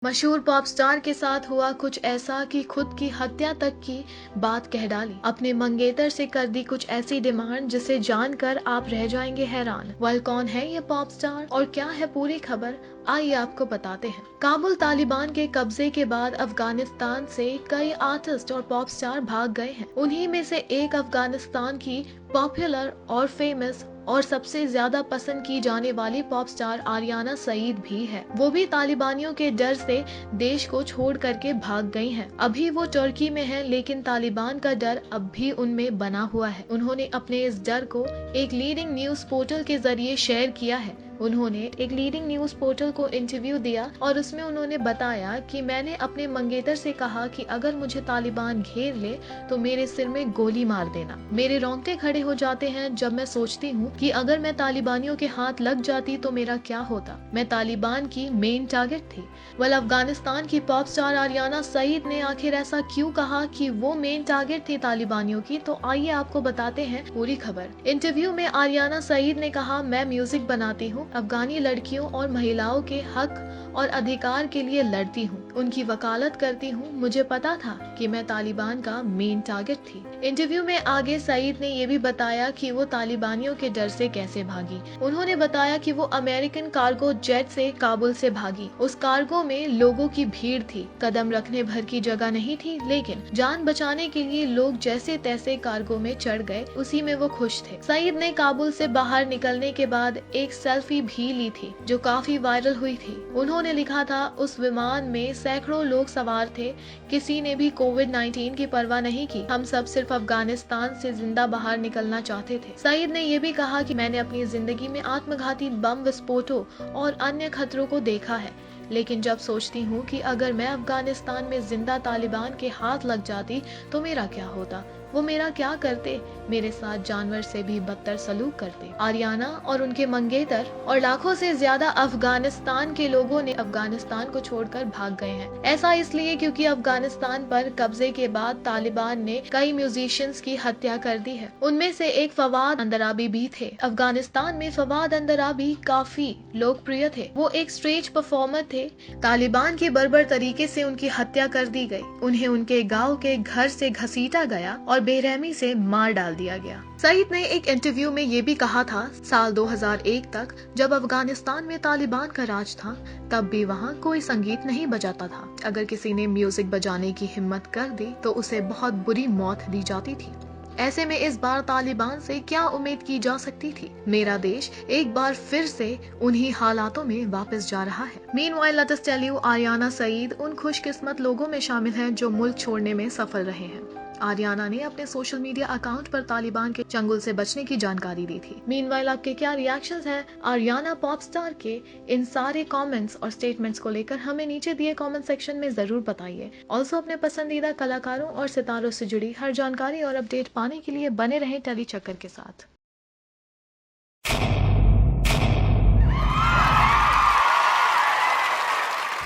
मशहूर pop star के साथ हुआ कुछ ऐसा कि खुद की हत्या तक की बात कह डाली। अपने मंगेतर से कर दी कुछ ऐसी डिमांड जिसे जानकर आप रह जाएंगे हैरान। वेल, कौन है ये पॉप स्टार और क्या है पूरी खबर, आइए आपको बताते हैं। काबुल तालिबान के कब्जे के बाद अफगानिस्तान से कई आर्टिस्ट और पॉप स्टार भाग गए हैं। उन्हीं में से एक अफगानिस्तान की पॉपुलर और फेमस और सबसे ज्यादा पसंद की जाने वाली पॉप स्टार आरियाना सईद भी है। वो भी तालिबानियों के डर से देश को छोड़ करके भाग गई हैं। अभी वो तुर्की में है, लेकिन तालिबान का डर अब भी उनमें बना हुआ है। उन्होंने अपने इस डर को एक लीडिंग न्यूज पोर्टल के जरिए शेयर किया है। उन्होंने एक लीडिंग न्यूज पोर्टल को इंटरव्यू दिया और उसमें उन्होंने बताया कि मैंने अपने मंगेतर से कहा कि अगर मुझे तालिबान घेर ले तो मेरे सिर में गोली मार देना। मेरे रोंगटे खड़े हो जाते हैं जब मैं सोचती हूँ कि अगर मैं तालिबानियों के हाथ लग जाती तो मेरा क्या होता। मैं तालिबान की मेन टारगेट थी। वल, अफगानिस्तान की पॉप स्टार आरियाना सईद ने आखिर ऐसा क्यों कहा कि वो मेन टारगेट थी तालिबानियों की, तो आइए आपको बताते हैं पूरी खबर। इंटरव्यू में आरियाना सईद ने कहा, मैं म्यूजिक बनाती हूँ, अफगानी लड़कियों और महिलाओं के हक और अधिकार के लिए लड़ती हूँ, उनकी वकालत करती हूँ। मुझे पता था कि मैं तालिबान का मेन टारगेट थी। इंटरव्यू में आगे सईद ने ये भी बताया कि वो तालिबानियों के डर से कैसे भागी। उन्होंने बताया कि वो अमेरिकन कार्गो जेट से काबुल से भागी। उस कार्गो में लोगों की भीड़ थी, कदम रखने भर की जगह नहीं थी, लेकिन जान बचाने के लिए लोग जैसे तैसे कार्गो में चढ़ गए, उसी में वो खुश थे। सईद ने काबुल से बाहर निकलने के बाद एक सेल्फी भी ली थी जो काफी वायरल हुई थी। उन्होंने लिखा था, उस विमान में सैकड़ों लोग सवार थे, किसी ने भी कोविड-19 की परवाह नहीं की, हम सब सिर्फ अफगानिस्तान से जिंदा बाहर निकलना चाहते थे। सईद ने यह भी कहा कि मैंने अपनी जिंदगी में आत्मघाती बम विस्फोटों और अन्य खतरों को देखा है, लेकिन जब सोचती हूँ कि अगर मैं अफगानिस्तान में जिंदा तालिबान के हाथ लग जाती तो मेरा क्या होता, वो मेरा क्या करते, मेरे साथ जानवर से भी बदतर सलूक करते। आरियाना और उनके मंगेतर और लाखों से ज्यादा अफगानिस्तान के लोगों ने अफगानिस्तान को छोड़कर भाग गए हैं। ऐसा इसलिए क्योंकि अफगानिस्तान पर कब्जे के बाद तालिबान ने कई म्यूजिशियंस की हत्या कर दी है। उनमें से एक फवाद अंदराबी भी थे। अफगानिस्तान में फवाद अंदराबी काफी लोकप्रिय थे। वो एक स्टेज परफॉर्मर थे। तालिबान के बर्बर तरीके से उनकी हत्या कर दी गई। उन्हें उनके गाँव के घर से घसीटा गया और बेरहमी से मार डाल दिया गया। सईद ने एक इंटरव्यू में ये भी कहा था, साल 2001 तक जब अफगानिस्तान में तालिबान का राज था, तब भी वहाँ कोई संगीत नहीं बजाता था। अगर किसी ने म्यूजिक बजाने की हिम्मत कर दी तो उसे बहुत बुरी मौत दी जाती थी। ऐसे में इस बार तालिबान से क्या उम्मीद की जा सकती थी। मेरा देश एक बार फिर से उन्हीं हालातों में वापस जा रहा है। Meanwhile, let us tell you, Ariana Saeed उन खुशकिस्मत लोगों में शामिल हैं जो मुल्क छोड़ने में सफल रहे हैं। आरियाना ने अपने सोशल मीडिया अकाउंट पर तालिबान के चंगुल से बचने की जानकारी दी थी। मीनवाइल, आपके क्या रिएक्शंस हैं आरियाना पॉप स्टार के इन सारे कमेंट्स और स्टेटमेंट्स को लेकर, हमें नीचे दिए कमेंट सेक्शन में जरूर बताइए। ऑल्सो अपने पसंदीदा कलाकारों और सितारों से जुड़ी हर जानकारी और अपडेट पाने के लिए बने रहें टेली चक्कर के साथ।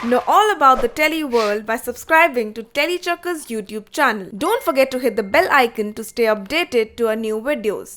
Know all about the Telly world by subscribing to Telly Chakka's YouTube channel. Don't forget to hit the bell icon to stay updated to our new videos.